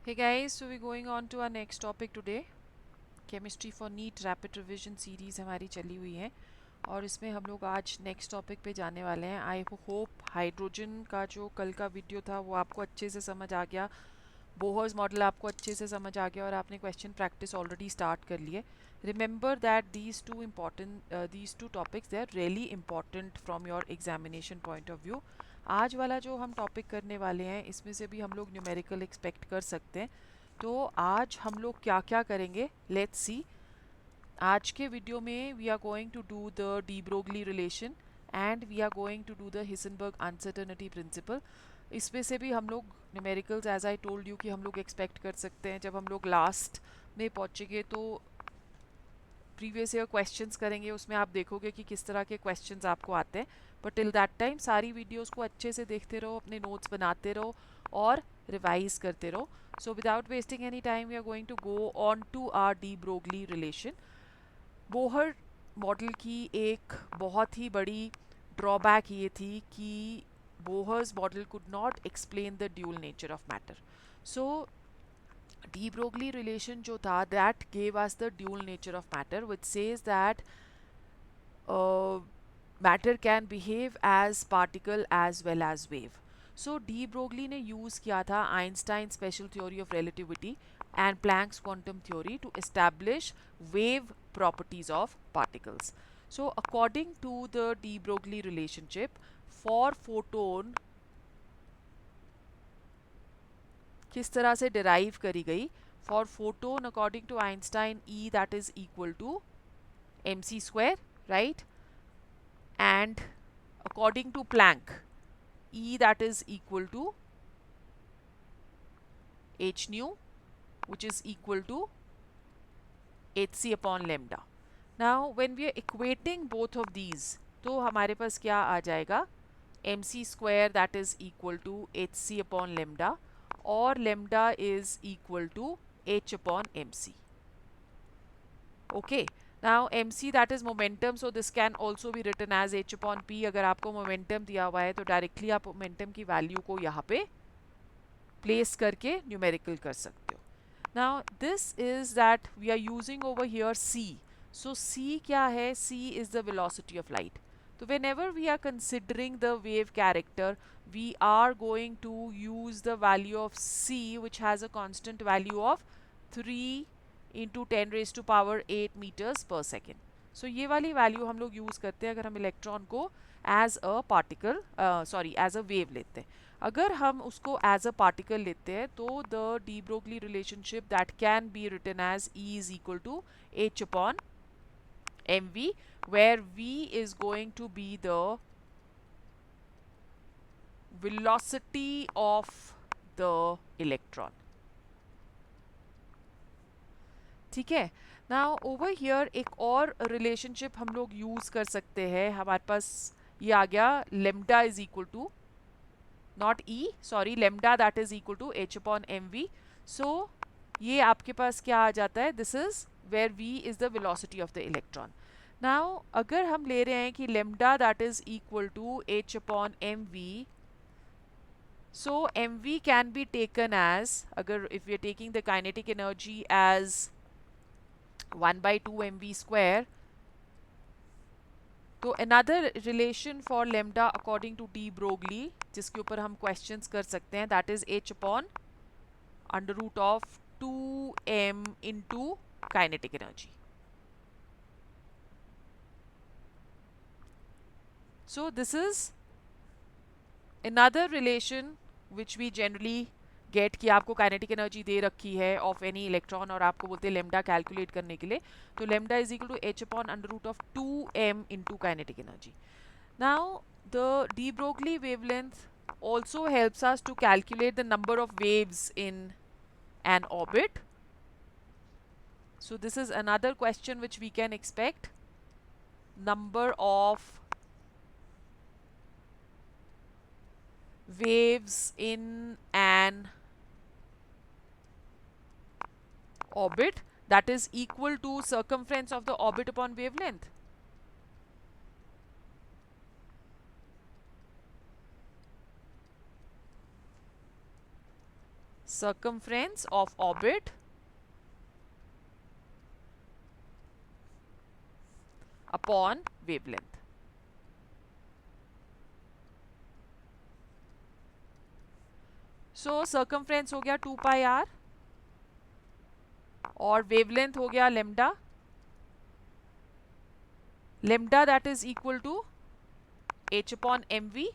Hey guys, so we're going on to our next topic today. Chemistry for NEET rapid revision series हमारी चली हुई है और इसमें हम लोग आज नेक्स्ट टॉपिक पे जाने वाले हैं। आई होप हाइड्रोजन का जो कल का वीडियो था वो आपको अच्छे से समझ आ गया, बोहर्स मॉडल आपको अच्छे से समझ आ गया और आपने क्वेश्चन प्रैक्टिस ऑलरेडी स्टार्ट कर लिए। Remember that these two topics they are really important from your examination point of view. आज वाला जो हम टॉपिक करने वाले हैं इसमें से भी हम लोग न्यूमेरिकल एक्सपेक्ट कर सकते हैं। तो आज हम लोग क्या क्या करेंगे, लेट्स सी। आज के वीडियो में we are going to do the de Broglie relation and we are going to do the Heisenberg uncertainty principle. इसमें से भी हम लोग numericals as I told you कि हम लोग एक्सपेक्ट कर सकते हैं। जब हम लोग लास्ट में पहुंचेंगे तो प्रीवियस ईयर क्वेश्चंस करेंगे, उसमें आप देखोगे कि किस तरह के क्वेश्चंस आपको आते हैं। बट टिल दैट टाइम सारी वीडियोस को अच्छे से देखते रहो, अपने नोट्स बनाते रहो और रिवाइज करते रहो। So without wasting any time we are going to go on to our de Broglie relation. Bohr model की एक बहुत ही बड़ी ड्रॉबैक ये थी कि Bohr's model could not explain the dual nature of matter. So de Broglie relation जो था that gave us the dual nature of matter, which says that matter can behave as particle as well as wave. So de Broglie ने use किया था Einstein's special theory of relativity and Planck's quantum theory to establish wave properties of particles. So according to the de Broglie relationship, for photon किस तरह से derive करी गई। For photon according to Einstein E that is equal to M C square, right, and according to Planck E that is equal to H nu which is equal to hc upon lambda. Now when we are equating both of these तो हमारे पास क्या आ जाएगा, mc square that is equal to hc upon lambda or lambda is equal to h upon mc. Okay, now mc that is momentum, so this can also be written as h upon p. अगर आपको momentum दिया हुआ है तो directly आप momentum की value को यहाँ पे प्लेस करके न्यूमेरिकल कर सकते हो। Now this is that we are using over here c. So c क्या है, c is the velocity of light. So whenever we are considering the wave character, we are going to use the value of c which has a constant value of 3 into 10 raised to power 8 meters per second. So ये वाली value हम लोग use करते हैं अगर हम electron को as a particle sorry as a wave लेते हैं। अगर हम उसको एज अ पार्टिकल लेते हैं तो the de Broglie relationship that can be written as E is equal to H upon M V, where we is going to be the velocity of the electron. ठीक है, now over here एक और relationship हम लोग use कर सकते हैं। हमारे पास ये आ गया lambda is equal to not E sorry lambda that is equal to H upon M v. So ये आपके पास क्या आ जाता है, this is where we is the velocity of the electron. Now अगर हम ले रहे हैं कि lambda that is equal to H upon M v, so mv can be taken as, agar if we are taking the kinetic energy as 1 by 2 mv square, तो another relation for lambda according to de Broglie जिसके ऊपर हम questions कर सकते हैं, that is h upon under root of 2m into kinetic energy. So this is another relation which we generally get कि आपको kinetic energy दे रखी है ऑफ एनी इलेक्ट्रॉन और आपको बोलते हैं लेमडा कैलकुलेट करने के लिए, तो lambda is equal to H upon under root of 2m into kinetic energy. Now the de Broglie wavelength also helps us to calculate the number of waves in an orbit. So this is another question which we can expect, number of waves in an orbit that is equal to circumference of the orbit upon wavelength. circumference of orbit upon wavelength. So circumference हो गया 2 pi r और wavelength हो गया lambda. Lambda that is equal to h upon mv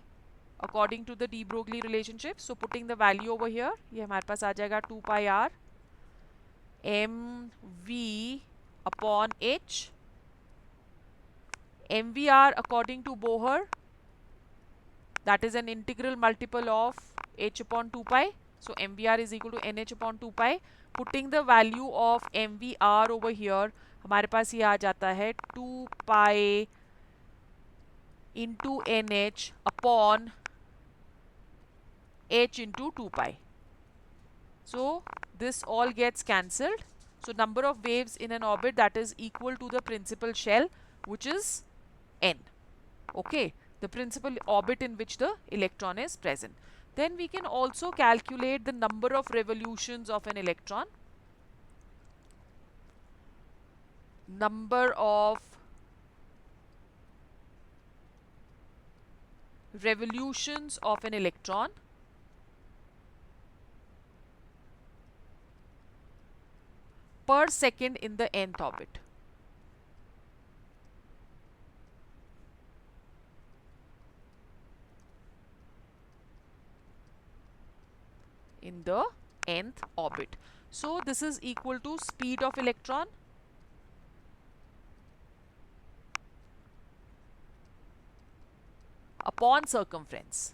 according to the de Broglie relationship. So putting the value over here, ये हमारे पास आ जाएगा 2 pi r mv upon h. mvr according to Bohr, that is an integral multiple of h upon 2 pi. So mvr is equal to nh upon 2 pi. Putting the value of mvr over here, हमारे पास ये आ जाता है 2 pi into nh upon h into 2 pi. So this all gets cancelled. So number of waves in an orbit that is equal to the principal shell, which is n. Okay, the principal orbit in which the electron is present. Then we can also calculate the number of revolutions of an electron. Number of revolutions of an electron per second in the nth orbit. In the nth orbit. So this is equal to speed of electron upon circumference.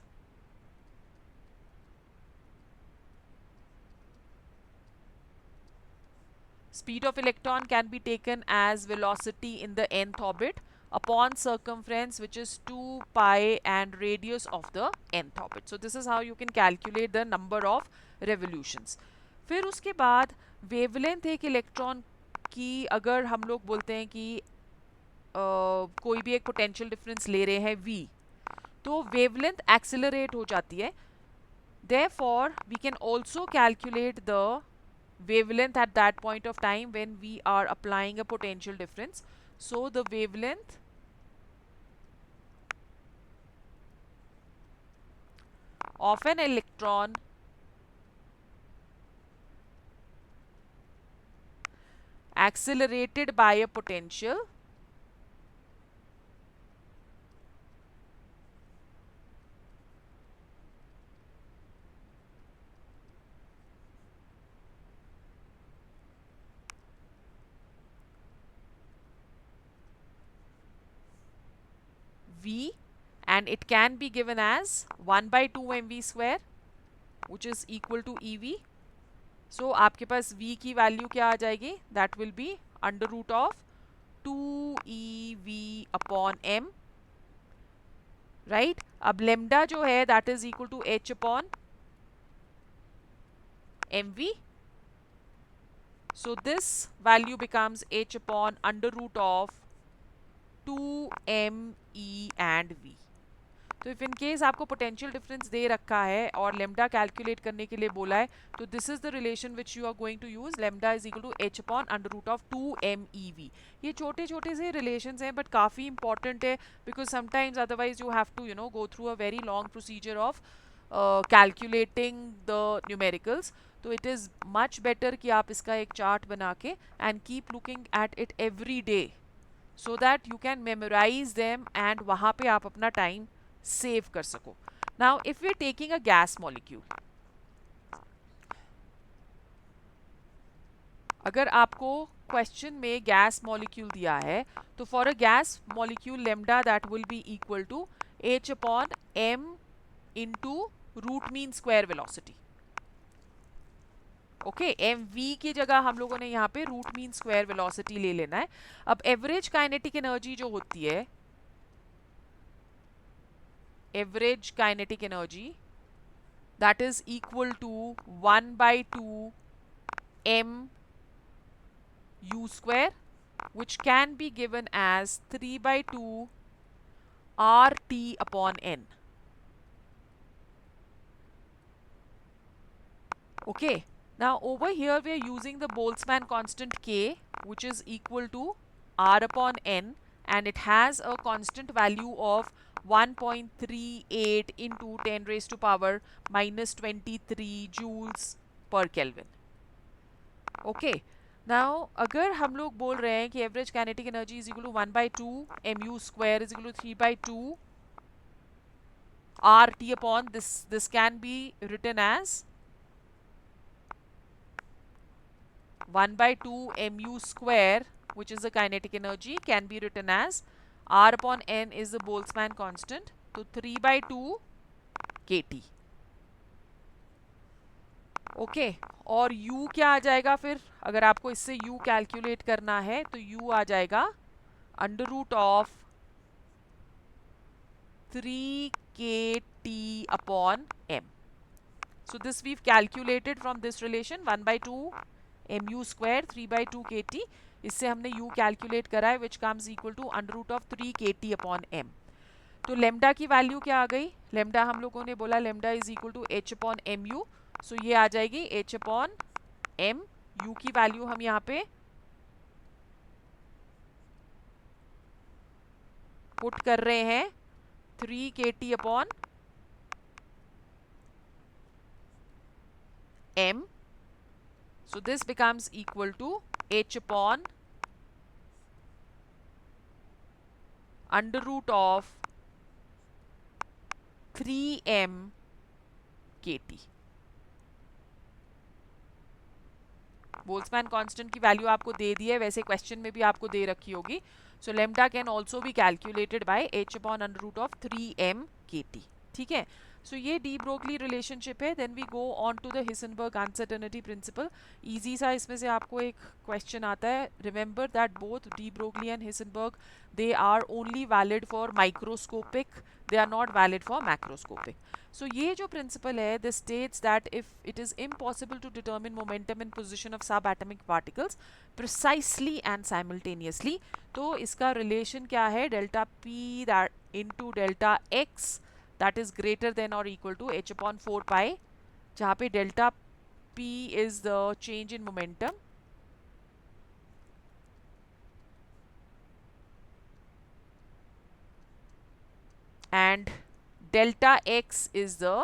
Speed of electron can be taken as velocity in the nth orbit upon circumference, which is 2 pi and radius of the nth orbit. So this is how you can calculate the number of revolutions. फिर उसके बाद wavelength एक electron की अगर हम लोग बोलते हैं कि कोई भी एक पोटेंशियल डिफरेंस ले रहे हैं v, तो वेवलेंथ एक्सेलरेट हो जाती है. Therefore we can also calculate the wavelength at that point of time when we are applying a potential difference. So the wavelength of an electron accelerated by a potential v, and it can be given as 1 by 2 mv square, which is equal to ev. So आपके पास v की value क्या आ जाएगी? That will be under root of 2 ev upon m, right? अब lambda जो है that is equal to h upon mv. So this value becomes h upon under root of 2 m e and v. तो if in case आपको potential difference दे रखा है और lambda calculate करने के लिए बोला है, तो this is the relation which you are going to use. Lambda is equal to H upon under root of 2 MEV. ये छोटे छोटे से रिलेशंस हैं बट काफ़ी इंपॉर्टेंट है, because sometimes otherwise you have to go through a very long procedure of calculating the numericals. तो it is much better कि आप इसका एक चार्ट बना के and keep looking at it every day so that you can memorize them and वहाँ पे आप अपना टाइम सेव कर सको. Now if we are taking a gas molecule, अगर आपको क्वेश्चन में गैस मॉलिक्यूल दिया है तो for a gas molecule lambda that will be equal to h upon m into root mean square velocity. Okay, M V की जगह हम लोगों ने यहाँ पे रूट मीन स्क्वायर वेलोसिटी ले लेना है. अब एवरेज काइनेटिक एनर्जी जो होती है, average kinetic energy that is equal to 1 by 2 m u square, which can be given as 3 by 2 RT upon n. Okay, now over here we are using the Boltzmann constant K, which is equal to R upon N, and it has a constant value of 1.38 into 10 raised to power minus 23 joules per Kelvin. Okay, now अगर हम लोग बोल रहे हैं कि average kinetic energy is equal to 1/2 mu square is equal to 3/2 RT upon this can be written as 1/2 mu square, which is the kinetic energy, can be written as R upon N is the Boltzmann constant, तो 3/2 kT. Okay, और u क्या आ जाएगा फिर? अगर आपको इससे u calculate करना है तो u आ जाएगा under root of 3kT upon m. So this we've calculated from this relation 1/2 mu square 3/2 kT. इससे हमने u कैलकुलेट करा है which comes equal to under root of 3 kT upon m. तो लेमडा की वैल्यू क्या आ गई? लेमडा हम लोगों ने बोला lambda is equal to h upon mu. So ये आ जाएगी h अपॉन m. u की वैल्यू हम यहाँ पे पुट कर रहे हैं 3 kT upon m. So this becomes equal to h upon under root of 3m kT. Boltzmann constant की वैल्यू आपको दे दी है, वैसे क्वेश्चन में भी आपको दे रखी होगी. So lambda can also be calculated by h upon under root of 3m kT. ठीक है, सो ये डी ब्रोगली रिलेशनशिप है. Then we go on to the Heisenberg uncertainty principle. Easy सा इसमें से आपको एक क्वेश्चन आता है. Remember that both de Broglie and Heisenberg they are only valid for microscopic, they are not valid for macroscopic. So ये जो principle है, this states that if it is impossible to determine momentum and position of sub atomic particles precisely and simultaneously, तो इसका relation क्या है? Delta p that into delta x that is greater than or equal to h upon 4 pi, जहाँ पे delta p is the change in momentum and delta x is the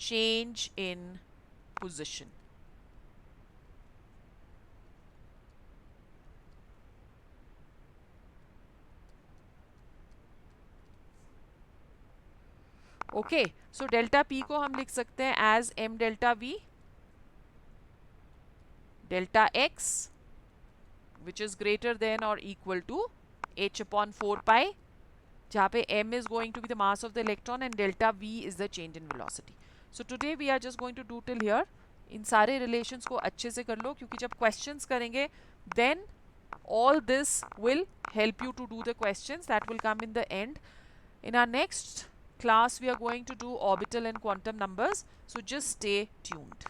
change in position. Okay, so delta p को हम लिख सकते हैं as m delta v delta x which is greater than और equal to h upon 4 pi, जहाँ पे m is going to be the mass of the electron and delta v is the change in velocity. So today we are just going to do till here. इन सारे relations को अच्छे से कर लो, क्योंकि जब क्वेश्चंस करेंगे then all this will help you to do the questions that will come in the end. In our next class we are going to do orbital and quantum numbers, so just stay tuned.